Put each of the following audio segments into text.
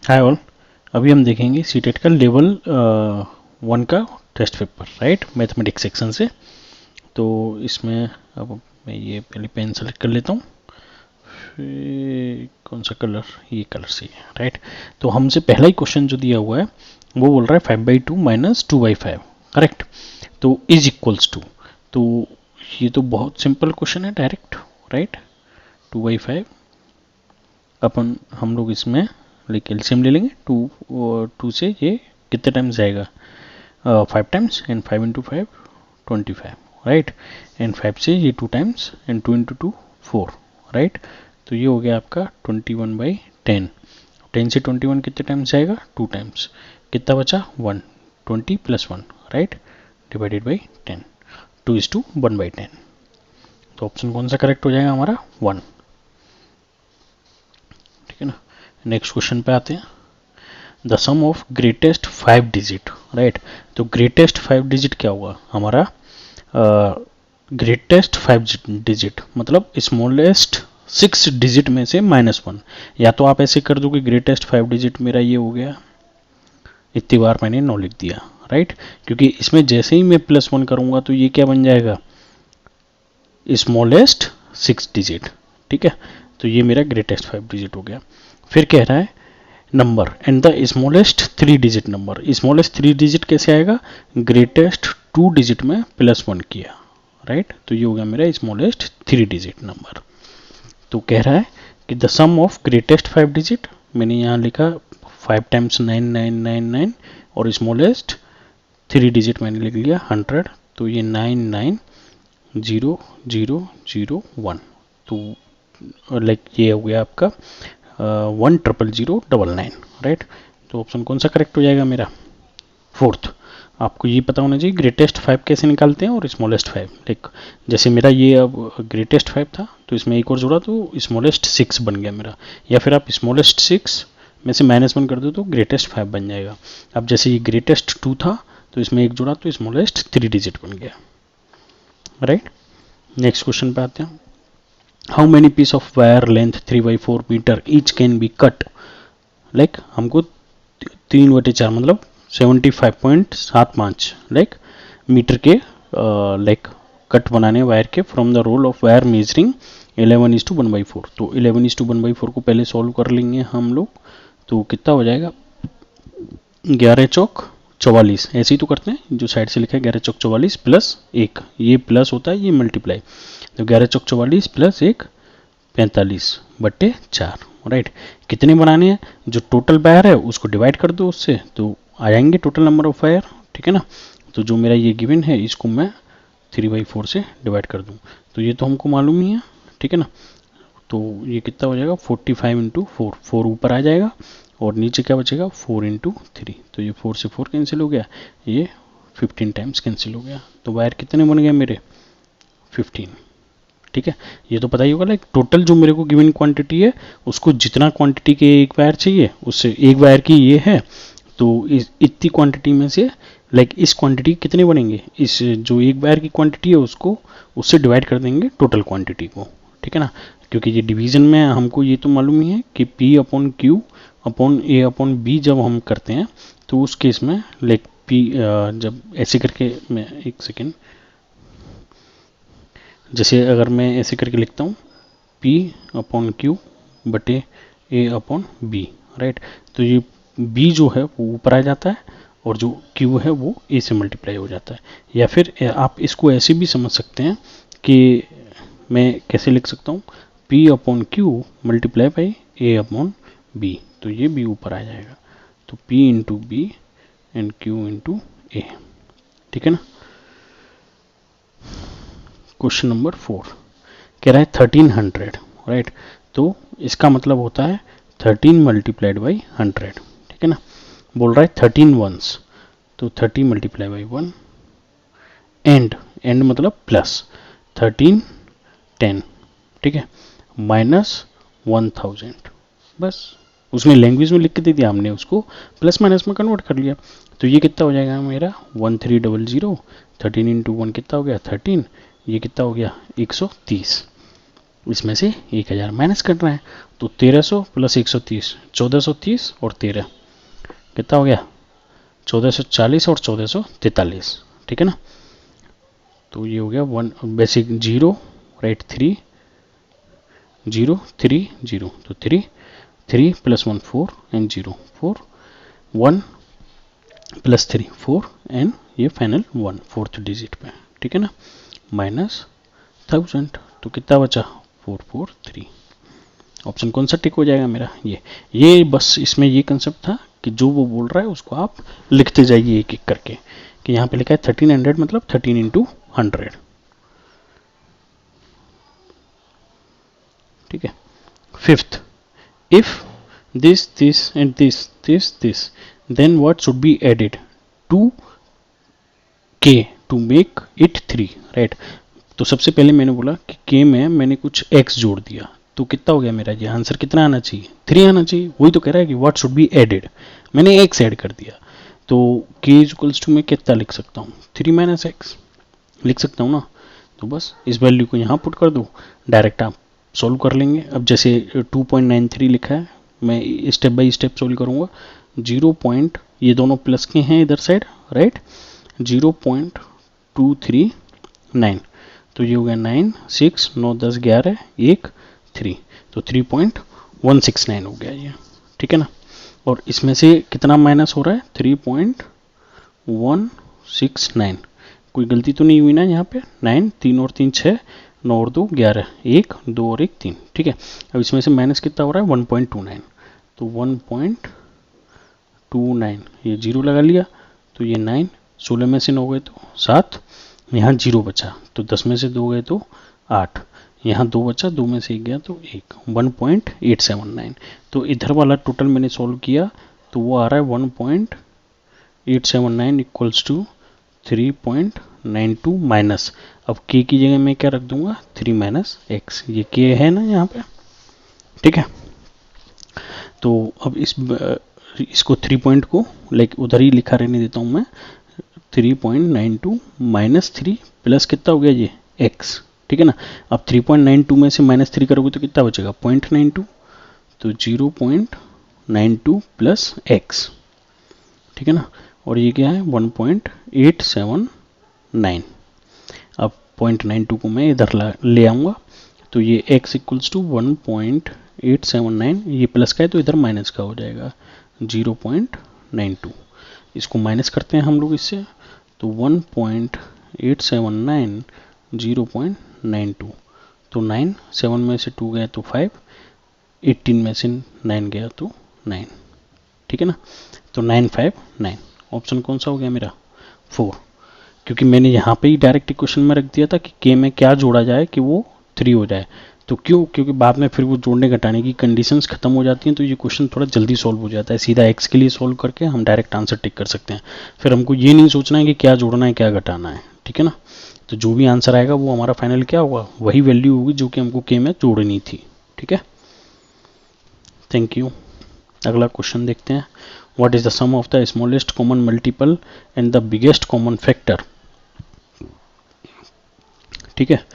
Hi all. अभी हम देखेंगे सीटेट का लेवल 1 का test paper, right, mathematics section से। तो इसमें अब मैं ये पहले पेन सेलेक्ट कर लेता हूँ, फिर कौन सा कलर, ये कलर से, राइट। तो हमसे पहला ही क्वेश्चन जो दिया हुआ है वो बोल रहा है 5/2 माइनस 2/5, करेक्ट। तो इज इक्वल्स टू, तो ये तो बहुत सिंपल क्वेश्चन है, डायरेक्ट, राइट। 2/5 अपन हम लोग इसमें एलसीएम ले लेंगे। टू से ये कितने टाइम्स जाएगा, 5 times, and 5 into 5 25, right. And 5 से ये 2 टाइम्स, एंड 2 इंटू 2 4, राइट। तो ये हो गया आपका 21/10। 10 से 21 कितने टाइम्स जाएगा, 2 टाइम्स, कितना बचा 1, 20 प्लस 1, राइट, डिवाइडेड बाई 10, 2:1/10। तो ऑप्शन कौन सा करेक्ट हो जाएगा हमारा, 1, ठीक है ना। नेक्स्ट क्वेश्चन पे आते हैं। The sum of greatest 5 digit, right. तो ग्रेटेस्ट 5 डिजिट क्या हुआ हमारा, ग्रेटेस्ट 5 डिजिट मतलब स्मॉलेस्ट 6 डिजिट में से -1। या तो आप ऐसे कर दो कि ग्रेटेस्ट 5 डिजिट मेरा ये हो गया, इतनी बार मैंने 9 लिख दिया, राइट। क्योंकि इसमें जैसे ही मैं +1 करूंगा तो ये क्या बन जाएगा, स्मॉलेस्ट 6 डिजिट, ठीक है। तो ये मेरा ग्रेटेस्ट 5 डिजिट हो गया। फिर कह रहा है number and the smallest 3 digit number. Smallest 3 digit कैसे आएगा, ग्रेटेस्ट 2 डिजिट में +1 किया, राइट। तो ये हो गया मेरा स्मॉलेस्ट 3 डिजिट नंबर। तो कह रहा है कि the sum of greatest 5 digit, मैंने यहाँ लिखा 5 टाइम्स 9999, और स्मॉलेस्ट 3 डिजिट मैंने लिख लिया 100। तो ये 990001। तो ये हो गया आपका 1000099, राइट। तो ऑप्शन कौन सा करेक्ट हो जाएगा मेरा, फोर्थ। आपको ये पता होना चाहिए ग्रेटेस्ट 5 कैसे निकालते हैं और स्मॉलेस्ट 5। लाइक जैसे मेरा ये अब ग्रेटेस्ट 5 था, तो इसमें एक और जोड़ा तो स्मॉलेस्ट 6 बन गया मेरा। या फिर आप स्मॉलेस्ट 6 में से -1 कर दो तो ग्रेटेस्ट 5 बन जाएगा। अब जैसे ये ग्रेटेस्ट 2 था तो इसमें एक जोड़ा तो स्मॉलेस्ट 3 डिजिट बन गया, राइट। नेक्स्ट क्वेश्चन पे आते हैं। How many piece of wire length 3/4 metre each can be cut. Like हमको 3/4 मतलब 75.75 लाइक मीटर के लाइक कट बनाने वायर के from the roll of wire measuring 11:1/4। तो 11:1/4 को पहले सॉल्व कर लेंगे हम लोग। तो कितना हो जाएगा, 11 चौक 44, ऐसे ही तो करते हैं, जो साइड से लिखा है 11 चौक 44 प्लस 1, ये प्लस होता है, ये मल्टीप्लाई। तो 11 चौक 44 प्लस 1 45/4, राइट। कितने बनाने हैं, जो टोटल वायर है उसको डिवाइड कर दो उससे, तो आ जाएंगे टोटल नंबर ऑफ वायर, ठीक है ना। तो जो मेरा ये गिवन है इसको मैं 3/4 से डिवाइड कर दूं, तो ये तो हमको मालूम ही है, ठीक है ना। तो ये कितना हो जाएगा, 45 इंटू 4, 4 ऊपर आ जाएगा और नीचे क्या बचेगा 4 इंटू 3। तो ये 4 से 4 कैंसिल हो गया, ये 15 टाइम्स कैंसिल हो गया। तो वायर कितने बन गए मेरे, 15, ठीक है। ये तो पता ही होगा, लाइक टोटल जो मेरे को गिवन क्वांटिटी है उसको जितना क्वांटिटी के एक वायर चाहिए उससे, एक वायर की ये है तो इतनी क्वांटिटी में से लाइक इस क्वांटिटी कितने बनेंगे, इस जो एक वायर की क्वांटिटी है उसको उससे डिवाइड कर देंगे टोटल क्वांटिटी को, ठीक है ना। क्योंकि ये डिवीजन में हमको ये तो मालूम ही है कि P/Q/A/B जब हम करते हैं तो उस केस में लाइक P जब ऐसे करके, मैं एक सेकेंड, जैसे अगर मैं ऐसे करके लिखता हूँ P/Q/A/B, राइट। तो ये B जो है वो ऊपर आ जाता है और जो Q है वो A से मल्टीप्लाई हो जाता है। या फिर आप इसको ऐसे भी समझ सकते हैं कि मैं कैसे लिख सकता हूँ, P/Q मल्टीप्लाई बाई A/B। तो ये B ऊपर आ जाएगा, तो P into B and Q into A, ठीक है ना। क्वेश्चन नंबर 4 कह रहा है 1300, राइट। तो इसका मतलब होता है 13 मल्टीप्लाइड बाई 100, ठीक है ना। बोल रहा है 13 वंस, तो 30 मल्टीप्लाई बाई 1, एंड मतलब प्लस 13 10, ठीक है, -1000। बस उसमें लैंग्वेज में लिख के दे दिया हमने, उसको प्लस माइनस में कन्वर्ट कर लिया। तो ये कितना हो जाएगा मेरा 1300, 13 इंटू 1 कितना हो गया 13, ये कितना हो गया 130, इसमें से 1000 माइनस करना है। तो 1300 प्लस 130 1430 और 13 कितना हो गया 1440 और 1443, ठीक है ना। तो ये हो गया 1 बेसिक 0 राइट 3 0 3 0, तो 3 3 प्लस 1 4 एंड 0 4 1 प्लस 3 4 एंड ये फाइनल 1 फोर्थ डिजिट पे, ठीक है ना, माइनस 1000। तो कितना बचा 443। ऑप्शन कौन सा टिक हो जाएगा मेरा, ये बस इसमें ये कंसेप्ट था कि जो वो बोल रहा है उसको आप लिखते जाइए एक एक करके, कि यहाँ पे लिखा है 1300 मतलब 13 इंटू 100, ठीक है। Fifth, if this this and this then what should be added to k to make it 3, right. तो सबसे पहले मैंने बोला कि k में मैंने कुछ x जोड़ दिया, तो कितना हो गया मेरा, ये आंसर कितना आना चाहिए 3 आना चाहिए। वही तो कह रहा है कि what should be added, मैंने x ऐड कर दिया। तो k इक्वल्स टू मैं कितना लिख सकता हूँ 3 माइनस एक्स लिख सकता हूँ ना। तो बस इस वैल्यू को यहाँ पुट कर दो, डायरेक्ट आप सॉल्व कर लेंगे। अब जैसे 2.93 लिखा है, मैं स्टेप बाय स्टेप सॉल्व करूँगा। 0. ये दोनों प्लस के हैं इधर साइड, राइट। 0.239, तो ये हो गया 9 6 9 10 11 1 3, तो 3.169 हो गया ये, ठीक है ना। और इसमें से कितना माइनस हो रहा है 3.169, कोई गलती तो नहीं हुई ना यहाँ पे। 9 3 और 3 6 9 और 2 11 1 2 और 1 3, ठीक है। अब इसमें से माइनस कितना हो रहा है 1.29, तो 1.29 ये जीरो लगा लिया, तो ये 9 16 में से 9 गए तो 7, यहाँ 0 बचा, तो 10 में से 2 गए तो 8, यहाँ 2 बचा, 2 में से 1 गया तो 1, 1.879। तो इधर वाला टोटल मैंने सॉल्व किया तो वो आ रहा है 1.879 इक्वल्स टू 3.92 माइनस, अब k की जगह मैं क्या रख दूंगा 3 माइनस एक्स, ये k है ना यहाँ पे, ठीक है। तो अब इसको 3 पॉइंट को लाइक उधर ही लिखा रहने देता हूँ मैं, 3.92 माइनस 3 प्लस कितना हो गया ये x, ठीक है ना। अब 3.92 में से माइनस 3 करोगे तो कितना बचेगा 0.92, तो 0.92 प्लस x, ठीक है ना। और ये क्या है 1.879। अब 0.92 को मैं इधर ले आऊँगा, तो ये x इक्वल्स टू 1.879, ये प्लस का है तो इधर माइनस का हो जाएगा 0.92। इसको माइनस करते हैं हम लोग इससे, तो 1.879 0.92, तो 9 7 में से 2 गया तो 5, 18 में से 9 गया तो 9, ठीक है ना। तो 959, ऑप्शन कौन सा हो गया मेरा 4, क्योंकि मैंने यहाँ पे ही डायरेक्ट इक्वेशन में रख दिया था कि k में क्या जोड़ा जाए कि वो 3 हो जाए। तो क्यों, क्योंकि बाद में फिर वो जोड़ने घटाने की कंडीशंस खत्म हो जाती हैं, तो ये क्वेश्चन थोड़ा जल्दी सॉल्व हो जाता है। सीधा x के लिए सॉल्व करके हम डायरेक्ट आंसर टिक कर सकते हैं, फिर हमको ये नहीं सोचना है कि क्या जोड़ना है क्या घटाना है, ठीक है ना। तो जो भी आंसर आएगा वो हमारा फाइनल क्या होगा, वही वैल्यू होगी जो कि हमको k में जोड़नी थी, ठीक है। Thank you. अगला क्वेश्चन देखते हैं। What is the sum of the smallest common multiple and the biggest common factor, ठीक है।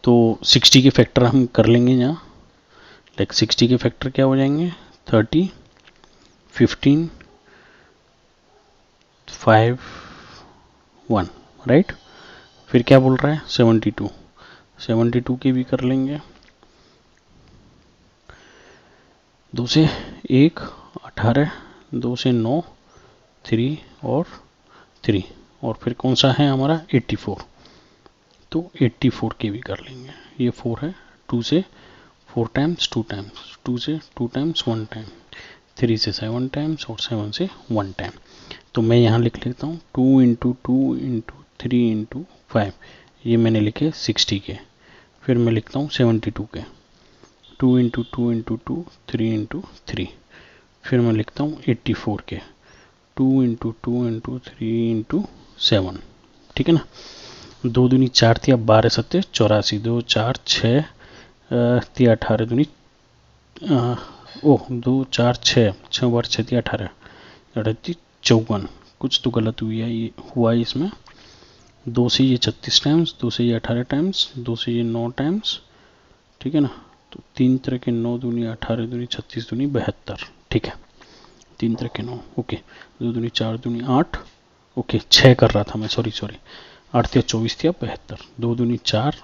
तो 60 के फैक्टर हम कर लेंगे यहाँ, लाइक 60 के फैक्टर क्या हो जाएंगे 30 15 5 1, राइट। फिर क्या बोल रहा है 72 के भी कर लेंगे, 2 से 1 18, 2 से 9 3 और 3, और फिर कौन सा है हमारा 84, तो 84 के भी कर लेंगे। ये 4 है, 2 से 4 टाइम्स 2 टाइम्स, 2 से 2 टाइम्स 1 टाइम, 3 से 7 टाइम्स और 7 से 1 टाइम। तो मैं यहाँ लिख लेता हूँ 2 इंटू 2 इंटू 3 इंटू 5, ये मैंने लिखे 60 के। फिर मैं लिखता हूँ 72 के, 2 इंटू 2 इंटू 2 3 इंटू 3। फिर मैं लिखता हूँ 84 के, 2 इंटू 2 इंटू 3 इंटू 7, ठीक है ना। 2 दूनी 4 थी, अब 12 सत्ते 84, 2 4 6 थी 18 दूनी 2 4 6 6 बार 6 थी 18 थी 54, कुछ तो गलत हुई है, ये हुआ है इसमें। 2 से ये 36 टाइम्स, 2 से ये 18 टाइम्स, 2 से ये 9 टाइम्स, ठीक है ना। तो 3 तरह के 9 दूनी 18 दूनी 36 दूनी 72, ठीक है। 3 तरह के 9, ओके। 2 दूनी 4 दूनी 8, ओके 6 कर रहा था मैं, सॉरी 8 तिया 24 तिया 72, 2 दूनी 4,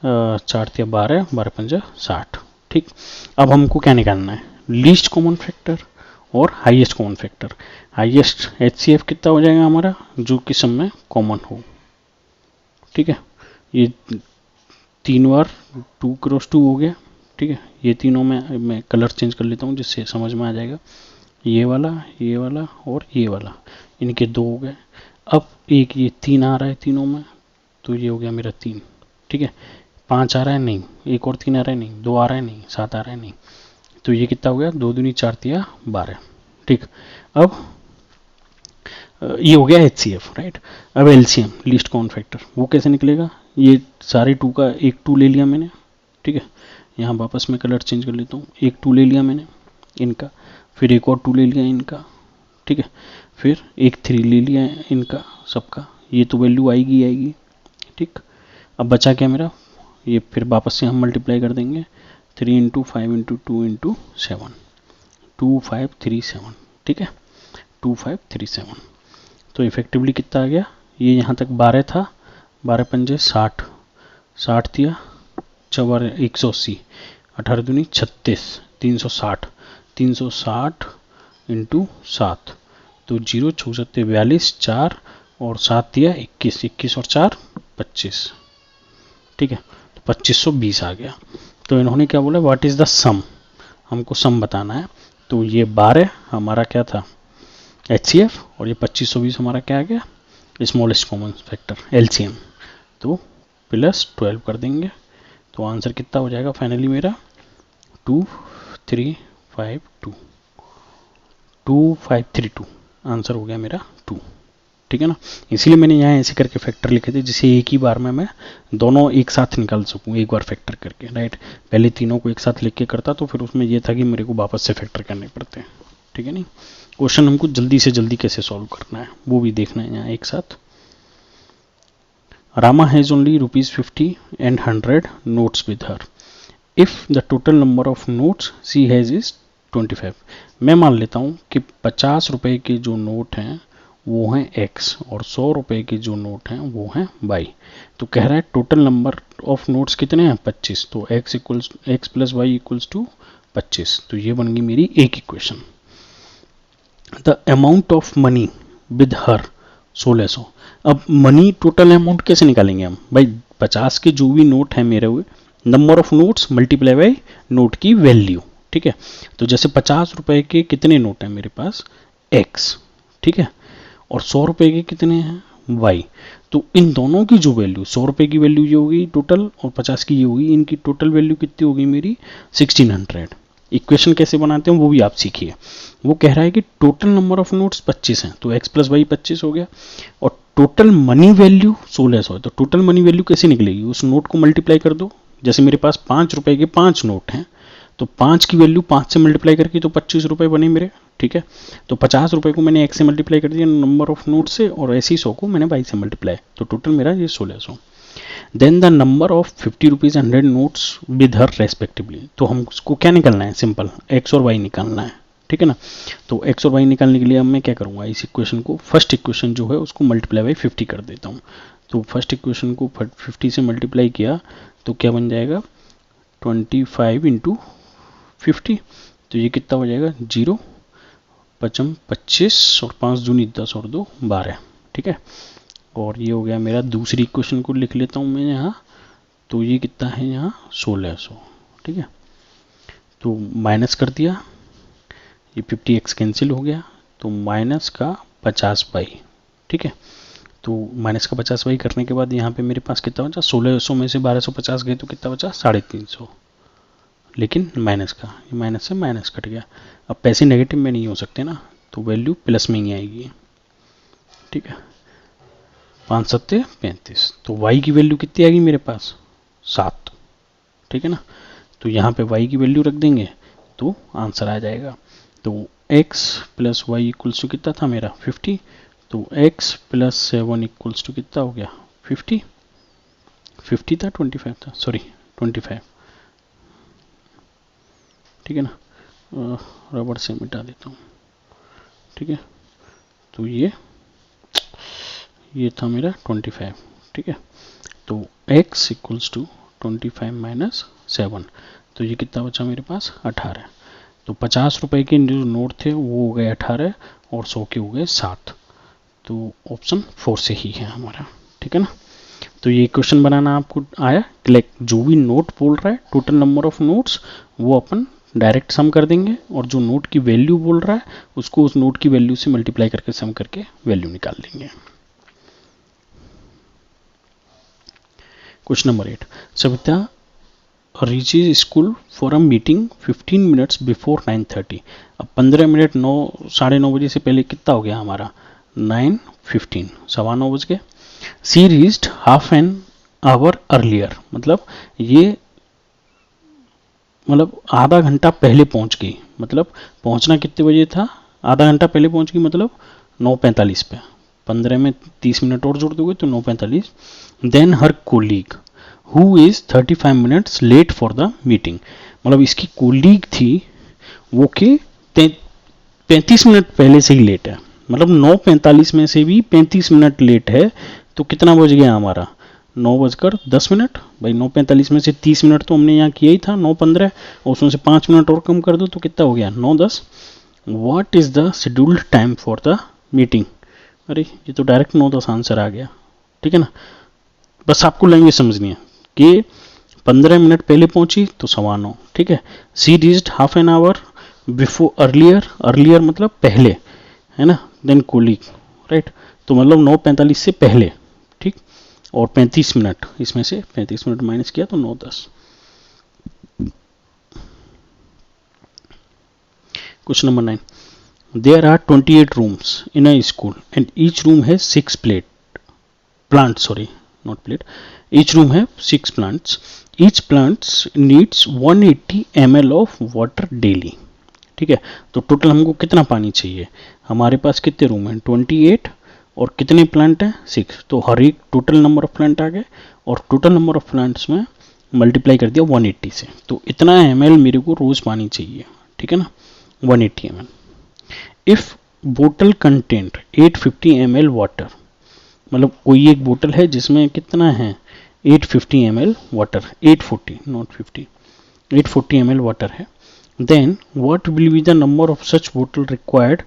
4 तिया 12, 12 पंजा 60, ठीक। अब हमको क्या निकालना है, लीस्ट कॉमन फैक्टर और highest common factor. Highest HCF कितना हो जाएगा हमारा, जो कि सब में कॉमन हो, ठीक है। ये 3 बार 2 क्रॉस 2 हो गया, ठीक है। ये तीनों में मैं कलर चेंज कर लेता हूँ जिससे समझ में आ जाएगा। ये वाला और ये वाला, इनके 2 हो गए। अब एक ये 3 आ रहा है तीनों में, तो ये हो गया मेरा 3, ठीक है। 5 आ रहा है नहीं, एक और 3 आ रहा है नहीं, 2 आ रहा है नहीं, 7 आ रहा है नहीं, तो ये कितना हो गया, 2 दूनी 4 तिया 12, ठीक। अब ये हो गया HCF, राइट। अब LCM लीस्ट कॉमन फैक्टर, वो कैसे निकलेगा, ये सारे 2 का एक 2 ले लिया मैंने, ठीक है। यहाँ वापस मैं कलर चेंज कर लेता हूँ, एक 2 ले लिया मैंने इनका, फिर एक और 2 ले लिया इनका, ठीक है। फिर एक 3 ले लिया इनका सबका, ये तो वैल्यू आएगी, ठीक। अब बचा क्या मेरा, ये फिर वापस से हम मल्टीप्लाई कर देंगे, 3 इंटू 5 इंटू 2 इंटू 7, 2537, ठीक है, 2537। तो इफेक्टिवली कितना आ गया, ये यहाँ तक 12 था, 12 पंजे 60, 60 दिया 4 180, 18 दूनी 36, 360, 360 इंटू 7, तो 0 6 7 42, 4 और 7 दिया 21, 21 और 4 25, ठीक है। तो 2520 आ गया। तो इन्होंने क्या बोला, व्हाट इज द सम, हमको सम बताना है। तो ये 12 हमारा क्या था HCF, और ये 2520 हमारा क्या आ गया, स्मॉलेस्ट कॉमन फैक्टर LCM। तो प्लस 12 कर देंगे, तो आंसर कितना हो जाएगा फाइनली मेरा 2352, 2532 आंसर हो गया मेरा 2, ठीक है ना। इसीलिए मैंने यहाँ ऐसे करके फैक्टर लिखे थे जिसे एक ही बार में मैं दोनों एक साथ निकाल सकूँ, एक बार फैक्टर करके, राइट। पहले तीनों को एक साथ लिख के करता तो फिर उसमें ये था कि मेरे को वापस से फैक्टर करने पड़ते हैं, ठीक है। नहीं, क्वेश्चन हमको जल्दी से जल्दी कैसे सॉल्व करना है वो भी देखना है यहाँ एक साथ। Rama has only ₹50 and 100 notes with her. If the total number of notes she has is 25. मैं मान लेता हूँ कि 50 रुपए के जो नोट हैं वो हैं X और 100 रुपए के जो नोट हैं वो हैं Y। तो कह रहा है टोटल नंबर ऑफ नोट्स कितने हैं 25, तो X plus Y equals to 25। तो ये बन गई मेरी एक equation. The amount of money with her 1600। अब मनी टोटल अमाउंट कैसे निकालेंगे हम भाई, 50 के जो भी नोट हैं मेरे हुए, number of notes multiply by note की वैल्यू, ठीक है। तो जैसे 50 रुपए के कितने नोट हैं मेरे पास X, ठीक है, और 100 रुपए के कितने हैं Y। तो इन दोनों की जो वैल्यू, 100 रुपए की वैल्यू ये होगी टोटल और 50 की ये होगी, इनकी टोटल वैल्यू कितनी होगी मेरी 1600। इक्वेशन कैसे बनाते हैं वो भी आप सीखिए। वो कह रहा है कि टोटल नंबर ऑफ नोट्स 25 हैं, तो X प्लस वाई 25 हो गया, और टोटल मनी वैल्यू 1600 है। तो टोटल मनी वैल्यू कैसे निकलेगी, उस नोट को मल्टीप्लाई कर दो। जैसे मेरे पास 5 रुपए के 5 नोट हैं, तो 5 की वैल्यू 5 से मल्टीप्लाई करके तो 25 रुपए बने मेरे, ठीक है। तो 50 रुपए को मैंने X से मल्टीप्लाई कर दिया नंबर ऑफ नोट से, और ऐसी 100 को मैंने Y से मल्टीप्लाई, तो टोटल मेरा ये 1600। Then the number of 50 rupees 100 notes with her respectively. तो हमको क्या निकालना है, सिंपल X और Y निकालना है, ठीक है ना। तो X और Y निकालने के लिए अब मैं क्या करूँगा, इस इक्वेशन को, फर्स्ट इक्वेशन जो है उसको मल्टीप्लाई बाई 50 कर देता हूँ। तो फर्स्ट इक्वेशन को 50 से मल्टीप्लाई किया तो क्या बन जाएगा 25 इंटू 50। तो ये कितना हो जाएगा 0 5 25 और 5 दूनी 10 और 2 12, ठीक है। और ये हो गया मेरा, दूसरी इक्वेशन को लिख लेता हूँ मैं यहाँ। तो ये कितना है यहाँ 1600, ठीक है। तो माइनस कर दिया, ये 50x कैंसिल हो गया, तो माइनस का 50y, ठीक है। तो माइनस का 50y करने के बाद यहाँ पे मेरे पास कितना बचा, 1600 में से 1250 गए तो कितना बचा 350, लेकिन माइनस का, ये माइनस से माइनस कट गया। अब पैसे नेगेटिव में नहीं हो सकते ना, तो वैल्यू प्लस में ही आएगी, ठीक है। 5 7 35, तो y की वैल्यू कितनी आएगी मेरे पास 7, ठीक है ना। तो यहाँ पे y की वैल्यू रख देंगे तो आंसर आ जाएगा। तो x plus Y equals to कितना था मेरा 50, तो x प्लस 7 इक्वल्स टू कितना हो गया 50 था 25 था, सॉरी 25, ठीक है ना, रबड़ से मिटा देता हूँ, ठीक है। तो ये था मेरा 25, ठीक है। तो x इक्वल्स टू 25 माइनस 7, तो ये कितना बचा मेरे पास 18। तो 50 रुपए के जो नोट थे वो हो गए 18 और 100 के हो गए 7। तो ऑप्शन 4 से ही है हमारा, ठीक है ना। तो ये क्वेश्चन बनाना आपको आया। जो भी नोट बोल रहा है टोटल नंबर ऑफ नोट्स वो अपन डायरेक्ट सम कर देंगे, और जो नोट की वैल्यू बोल रहा है उसको उस नोट की वैल्यू से मल्टीप्लाई करके सम करके वैल्यू निकाल देंगे। Question number 8, Savita reaches school for a meeting 15 minutes before 9:30। अब 15 मिनट 9:30 बजे से पहले कितना हो गया हमारा 9:15, 9:15 बज गए। She reached half an hour earlier, मतलब ये आधा घंटा पहले पहुंच गई। मतलब पहुंचना कितने बजे था, आधा घंटा पहले पहुंच गई, मतलब 9:45 पे। 15 में 30 मिनट और जोड़ दोगे तो 9:45। Then her colleague who is 35 minutes late for the meeting, मतलब इसकी कोलीग थी वो कि 35 मिनट पहले से ही लेट है, मतलब 9:45 में से भी 35 मिनट लेट है। तो कितना बज गया हमारा 9:10। भाई 9:45 में से 30 मिनट तो हमने यहाँ किया ही था 9:15, और उसमें से 5 मिनट और कम कर दो तो कितना हो गया 9:10। What is the scheduled time for the meeting. अरे ये तो डायरेक्ट 9:10 आंसर आ गया, ठीक है ना। बस आपको लैंग्वेज समझनी है कि 15 मिनट पहले पहुंची तो 9:15, ठीक है। She reached half an hour before earlier मतलब पहले, है ना। Then colleague, right. तो मतलब 9:45 से पहले, ठीक। और 35 मिनट, इसमें से 35 मिनट माइनस किया तो 9:10। Question number 9, there are 28 rooms in a school and each room has 6 plants, sorry not plate, each room have 6 plants, each plants needs 180 ml of water daily, ठीक है। तो टोटल हमको कितना पानी चाहिए, हमारे पास कितने रूम हैं 28 और कितने प्लांट हैं 6, तो हर एक टोटल नंबर ऑफ प्लांट आ गए, और टोटल नंबर ऑफ प्लांट्स में मल्टीप्लाई कर दिया 180 से, तो इतना ml मेरे को रोज पानी चाहिए, ठीक है ना, 180 ml। इफ बोतल कंटेंट 850 ml वाटर, मतलब कोई एक बोतल है जिसमें कितना है 850 ml water, 840 not 50, 840 ml water है। Then what will be the number of such बोतल required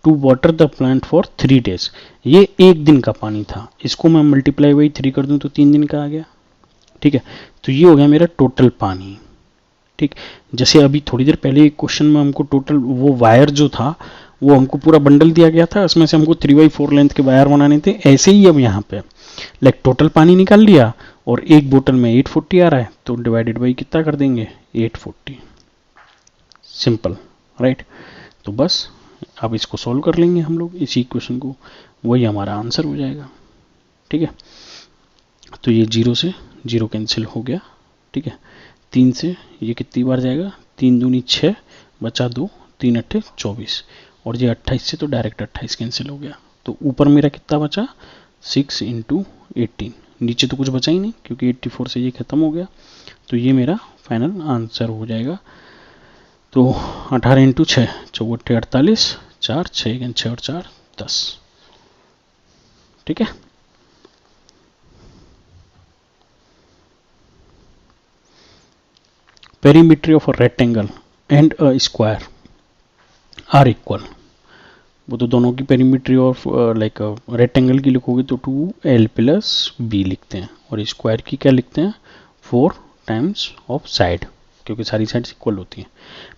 to water the plant for 3 days। ये एक दिन का पानी था, इसको मैं मल्टीप्लाई बाई 3 कर दूं तो 3 दिन का आ गया, ठीक है। तो ये हो गया मेरा टोटल पानी, ठीक। जैसे अभी थोड़ी देर पहले एक क्वेश्चन में हमको टोटल वो वायर जो था वो हमको पूरा बंडल दिया गया था, उसमें से हमको 3/4 लेंथ के वायर बनाने थे, ऐसे ही अब यहाँ पे टोटल पानी निकाल लिया और एक बोतल में 840 आ रहा है, तो डिवाइडेड बाई कितना कर देंगे 840, सिंपल, राइट। तो बस अब इसको सॉल्व कर लेंगे हम लोग इसी इक्वेशन को, वही हमारा आंसर हो जाएगा, ठीक है। तो ये 0 से 0 कैंसिल हो गया, ठीक है। 3 से ये कितनी बार जाएगा, 3 दूनी 6 बचा 2, 3 अट्ठे 24, और ये 28 से तो डायरेक्ट 28 कैंसिल हो गया। तो ऊपर मेरा कितना बचा 6 × 18, नीचे तो कुछ बचा ही नहीं क्योंकि 84 से ये खत्म हो गया। तो ये मेरा फाइनल आंसर हो जाएगा। तो 18 × 6 = 48, 4 6 6 और 4 10, ठीक है। Perimeter of a rectangle and a square are equal, वो तो दोनों की पेरीमीटर ऑफ रेक्टेंगल की लिखोगे तो 2l + b लिखते हैं, और स्क्वायर की क्या लिखते हैं 4 टाइम्स ऑफ साइड, क्योंकि सारी साइड्स इक्वल होती हैं।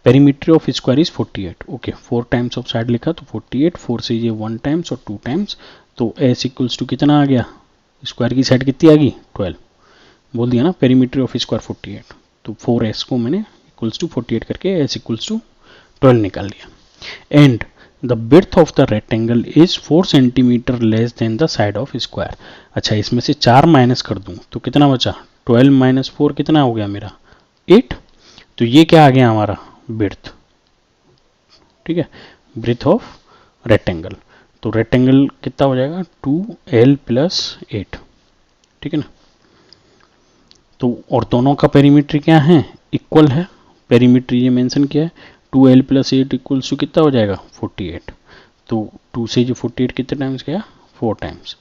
Perimeter of square is 48, okay 4 times of side लिखा तो 48, 4 से ये 1 टाइम्स और 2 टाइम्स, तो s = कितना आ गया, स्क्वायर की साइड कितनी आ गई 12, बोल दिया ना। पेरीमीटर ऑफ स्क्वायर 48, तो 4s को मैंने =48 करके s = 12 निकाल लिया। And the width of the rectangle is 4 centimetre less than the side of square. अच्छा, इसमें से 4 माइनस कर दूं तो कितना बचा 12 - 4 कितना हो गया मेरा 8, तो ये क्या आ गया हमारा विड्थ, ठीक है, ब्रेथ ऑफ रेक्टेंगल। तो रेक्टेंगल कितना हो जाएगा 2l + 8, ठीक है ना। तो और दोनों का पेरीमीटर क्या है इक्वल है, पेरीमीटर ये मेंशन किया है, 2l + 8 इक्वल्स टू कितना हो जाएगा 48। तो 2 से जो 48 कितने टाइम्स गया 4 टाइम्स,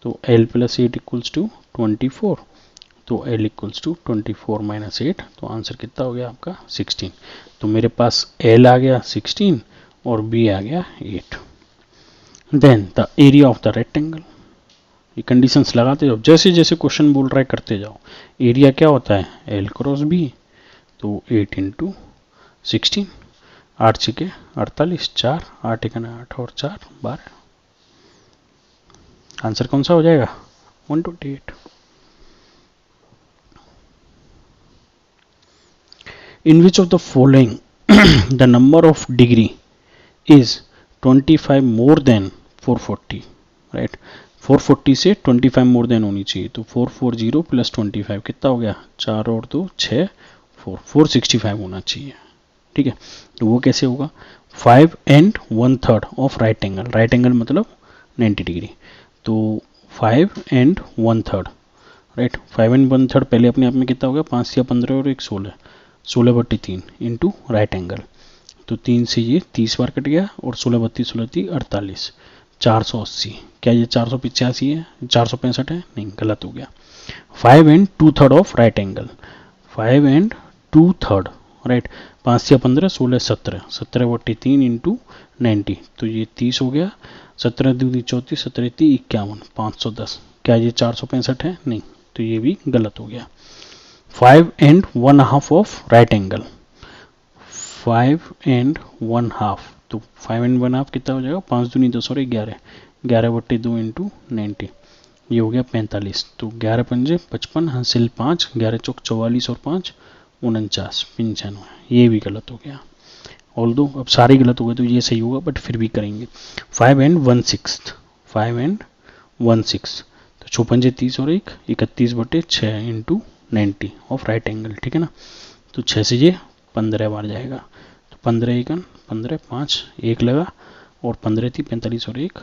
तो l + 8 इक्वल्स टू 24, तो l इक्वल्स टू 24 - 8, तो आंसर कितना हो गया आपका 16। तो मेरे पास l आ गया 16 और b आ गया 8। Then the area of the rectangle, ये कंडीशंस लगाते जाओ, जैसे जैसे क्वेश्चन बोल रहा है करते जाओ। एरिया क्या होता है l क्रॉस b, तो 8 × 16, 8 छके 48, 4 8 × 8 और 4 12, आंसर कौन सा हो जाएगा 128। In which of the following the number of degree is 25 more than 440, right. 440 से 25 मोर देन होनी चाहिए, तो 440 + 25 कितना हो गया 4 और 2 6 465 होना चाहिए, ठीक है। तो वो कैसे होगा 5 and 1/3 of right angle, right angle मतलब 90 डिग्री, तो 5 and 1/3, राइट। 5 and 1/3 पहले अपने आप में कितना हो गया 5 या 15 और 1 16, 16/3 इंटू राइट एंगल, तो 3 से ये 30 बार कट गया और 16 32 16 30 48, 480। क्या ये 485 है 465 है, नहीं गलत हो गया। 5 and 2/3 of right angle, 5 and 2/3, right. 5 या 15 16 17, 17/3 इंटू 90, तो ये 30 हो गया, 17 दूनी 34 17 30 51, 510। क्या ये 465 है, नहीं, तो ये भी गलत हो गया। 5 and 1/2 of right angle, 5 and 1/2, तो 5 and 1/2 कितना हो जाएगा 5 दूनी 10 और 11, 11/2 इंटू 90, ये हो गया 45, तो 11 पंजे 55, हासिल 5, 11 चौक 44 और 5 49 95, ये भी गलत हो गया। ऑल दो अब सारे गलत हो गए तो ये सही होगा, बट फिर भी करेंगे। 5 and 1/6, 5 and 1/6, तो 6 पंजे 30 और 1 31/6 इंटू 90 ऑफ राइट एंगल, ठीक है ना। तो 6 से ये 15 बार जाएगा, तो 15 1 15 5 1 लगा और 15 थी 45 और 1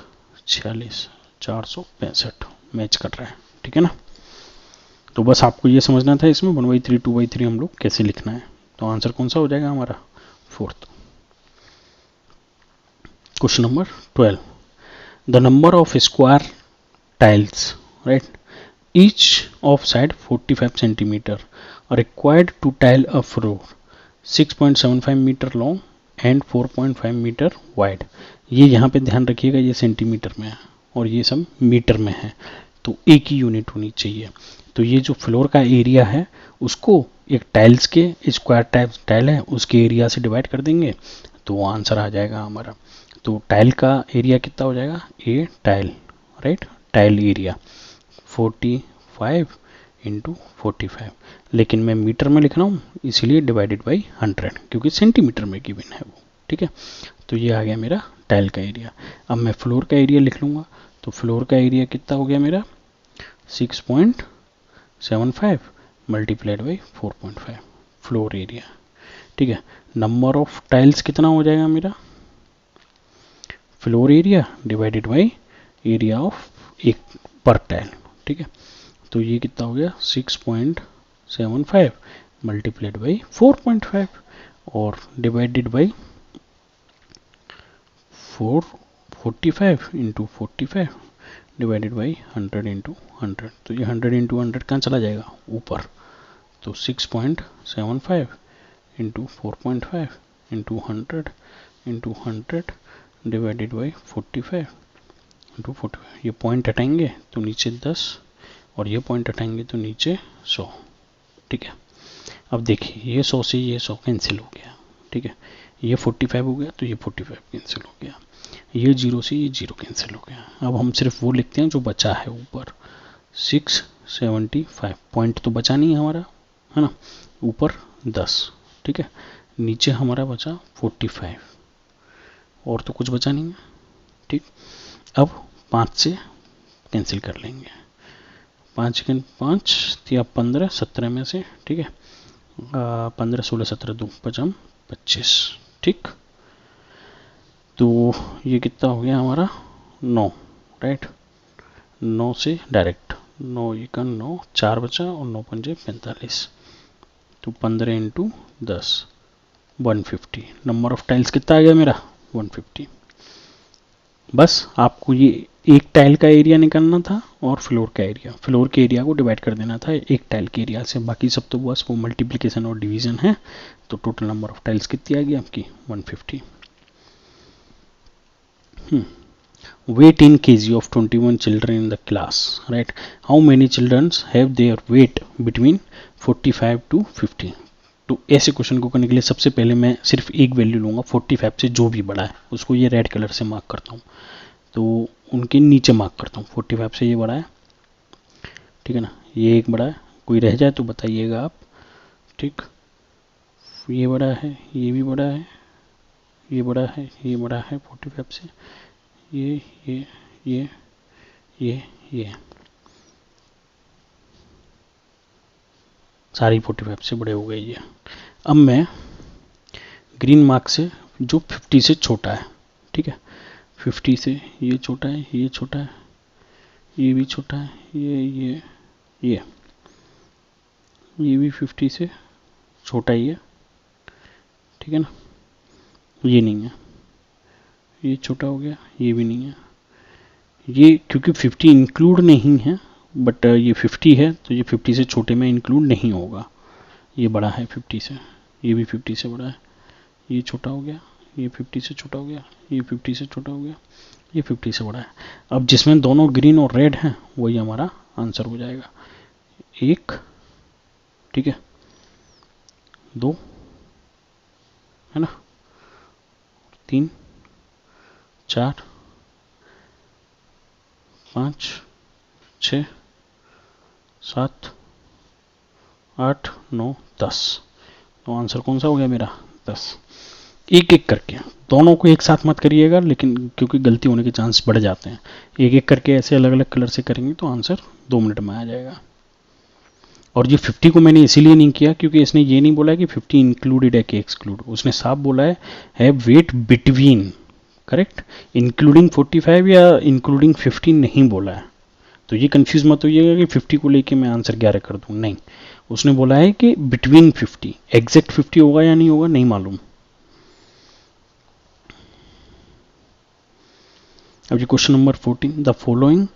46, 465 मैच कर रहा है, ठीक है ना। तो बस आपको ये समझना था इसमें 1/3 2/3 हम लोग कैसे लिखना है। तो आंसर कौन सा हो जाएगा हमारा 4th। Question number 12, the number of square tiles, right, each of side 45 centimeter are required to tile a floor 6.75 metre long and 4.5 metre wide. ये यहाँ पे ध्यान रखिएगा, ये सेंटीमीटर में है और ये सब मीटर में है, तो एक ही यूनिट होनी चाहिए। तो ये जो फ्लोर का एरिया है उसको एक टाइल्स के स्क्वायर टाइल है उसके एरिया से डिवाइड कर देंगे, तो वो आंसर आ जाएगा हमारा। तो टाइल का एरिया कितना हो जाएगा a tile, right, tile area 45 into 45, लेकिन मैं मीटर में लिख रहा हूँ इसीलिए डिवाइडेड बाई 100, क्योंकि सेंटीमीटर में गिवन है वो, ठीक है। तो ये आ गया मेरा टाइल का एरिया। अब मैं फ्लोर का एरिया लिख लूँगा, तो फ्लोर का एरिया कितना हो गया मेरा 6.75 मल्टीप्लाइड बाई 4.5 फ्लोर एरिया, ठीक है। नंबर ऑफ टाइल्स कितना हो जाएगा मेरा floor area divided by area of एक पर टाइल, ठीक है। तो ये कितना हो गया 6.75 मल्टीप्लाइड बाई 4.5 और divided by 445 into 45 divided by 100 into 100, तो ये 100 इंटू 100 कहाँ चला जाएगा ऊपर, तो 6.75 into 4.5 into 100 into 100 divided by 45 into 45, ये पॉइंट हटाएंगे तो नीचे 10 और ये पॉइंट हटाएंगे तो नीचे 100, ठीक है। अब देखिए ये 100 से ये 100 कैंसिल हो गया, ठीक है। ये 45 हो गया तो ये 45 कैंसिल हो गया, ये 0 से ये 0 कैंसिल हो गया। अब हम सिर्फ वो लिखते हैं जो बचा है ऊपर 675, पॉइंट तो बचा नहीं है हमारा, है ना, ऊपर 10, ठीक है। नीचे हमारा बचा 45 और तो कुछ बचा नहीं है, ठीक। अब 5 से कैंसिल कर लेंगे, 5 या 15 17 में से, ठीक है। 15 16 17 2 5 25, ठीक। तो ये कितना हो गया हमारा 9, राइट, 9 से डायरेक्ट 9 1 9 4 बचा और 9 पंजे 45, तो 15 इंटू 10 150। नंबर ऑफ टाइल्स कितना आ गया मेरा 150। बस आपको ये एक टाइल का एरिया निकालना था और फ्लोर का एरिया, फ्लोर के एरिया को डिवाइड कर देना था एक टाइल के एरिया से, बाकी सब तो बस वो मल्टीप्लिकेशन और डिवीजन है। तो टोटल नंबर ऑफ टाइल्स कितनी आ गई आपकी 150। Weight in kg of 21 children in the class, right? How many children have their weight between 45 to 50? तो ऐसे क्वेश्चन को करने के लिए सबसे पहले मैं सिर्फ एक वैल्यू लूंगा 45 से, जो भी बड़ा है उसको ये रेड कलर से मार्क करता हूँ, तो उनके नीचे मार्क करता हूँ। 45 से ये बड़ा है, ठीक है ना, ये एक बड़ा है, कोई रह जाए तो बताइएगा आप, ठीक। ये बड़ा है, ये भी बड़ा है, ये बड़ा है, ये बड़ा है 45 से, ये ये ये सारी 45 से बड़े हो गए ये। अब मैं ग्रीन मार्क से जो 50 से छोटा है, ठीक है, 50 से ये छोटा है, ये छोटा है, ये भी छोटा है, ये भी 50 से छोटा ही है, ठीक है ना, ये नहीं है, ये छोटा हो गया, ये भी नहीं है, ये क्योंकि 50 इंक्लूड नहीं है, बट ये 50 है तो ये 50 से छोटे में इंक्लूड नहीं होगा। ये बड़ा है 50 से, ये भी 50 से बड़ा है, ये छोटा हो गया, ये 50 से छोटा हो गया, ये 50 से छोटा हो गया, ये 50 से बड़ा है। अब जिसमें दोनों ग्रीन और रेड हैं वही हमारा आंसर हो जाएगा। 1, ठीक है, 2 है ना, 3, 4, 5, 6, 7, 8, 9, 10। तो आंसर कौन सा हो गया मेरा 10। एक एक करके, दोनों को एक साथ मत करिएगा, लेकिन क्योंकि गलती होने के चांस बढ़ जाते हैं, एक एक करके ऐसे अलग अलग कलर से करेंगे तो आंसर 2 मिनट में आ जाएगा। और ये 50 को मैंने इसीलिए नहीं किया क्योंकि इसने ये नहीं बोला कि 50 इंक्लूडेड है कि एक्सक्लूड, उसने साफ बोला है वेट बिटवीन, करेक्ट, इंक्लूडिंग 45 या इंक्लूडिंग 50 नहीं बोला है। तो ये कंफ्यूज मत होइएगा कि 50 को लेके मैं आंसर 11 कर दूं, नहीं, उसने बोला है कि बिटवीन 50, एग्जैक्ट 50 होगा या नहीं होगा नहीं मालूम। अब ये question number 14, the following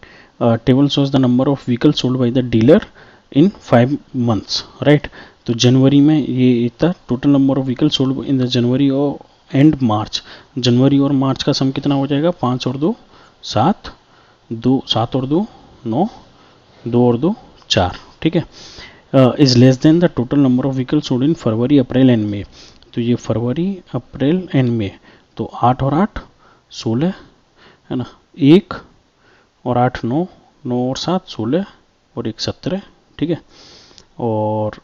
table shows the number of vehicle sold by the dealer in 5 months, right. तो जनवरी में ये इतना total number of vehicle sold in the January और एंड मार्च, जनवरी और मार्च का सम कितना हो जाएगा, 5 और 2 7, 7 और 2 9, 2 और 2 4, ठीक है, is less than the total number of vehicle sold in February April and May. तो ये फरवरी अप्रैल एंड मई, तो 8 और 8 16 है ना, 1 और 8 9, 9 और 7 16 और 1 17, ठीक है, और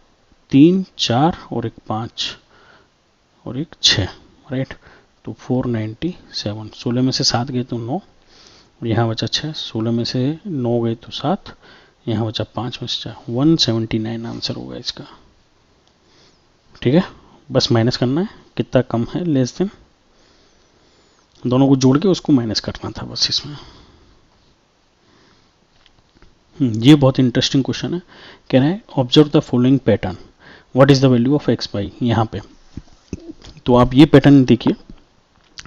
3 4 और 1 5 और 1 6, राइट। तो 497, 16 में से 7 गए तो 9, और यहाँ बचा 6, 16 में से 9 गए तो 7, यहाँ बचा 5 में से 4, 179 आंसर होगा इसका, ठीक है। बस माइनस करना है, कितना कम है, लेस देन, दोनों को जोड़ के उसको माइनस करना था बस इसमें। ये बहुत इंटरेस्टिंग क्वेश्चन है, कह रहा है observe the following pattern, what is the value of x by, यहाँ पे तो आप ये पैटर्न देखिए,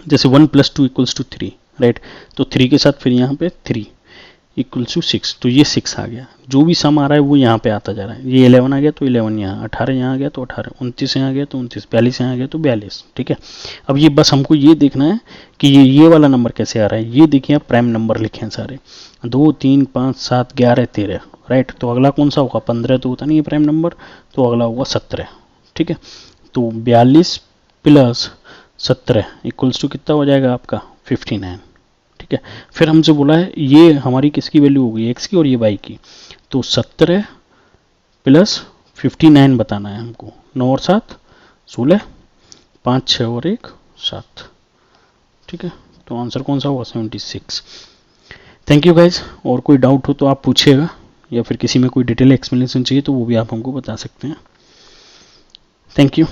जैसे 1 + 2 = 3, राइट, तो 3 के साथ फिर यहाँ पे 3 = 6, तो ये 6 आ गया, जो भी सम आ रहा है वो यहाँ पे आता जा रहा है, ये 11 आ गया तो 11 यहाँ, 18 यहाँ आ गया तो 18, 29 यहाँ आ गया तो 29, 42 यहाँ आ गया तो 42, ठीक है। अब ये बस हमको ये देखना है कि ये वाला नंबर कैसे आ रहा है। ये देखिए आप प्राइम नंबर लिखे हैं सारे, 2 3 5 7 11 13, राइट, तो अगला कौन सा होगा, 15 तो होता नहीं है प्राइम नंबर, तो अगला होगा 17, ठीक है। तो 42 + 17 = कितना हो जाएगा आपका 59, ठीक है। फिर हमसे बोला है ये हमारी किसकी वैल्यू होगी, एक्स की और ये वाई की, तो 17 + 59 बताना है हमको, 9 और 7 16, 5 6 और 1 7, ठीक है। तो आंसर कौन सा होगा 76। थैंक यू गाइज, और कोई डाउट हो तो आप पूछिएगा, या फिर किसी में कोई डिटेल एक्सप्लेनेशन चाहिए तो वो भी आप हमको बता सकते हैं। Thank you.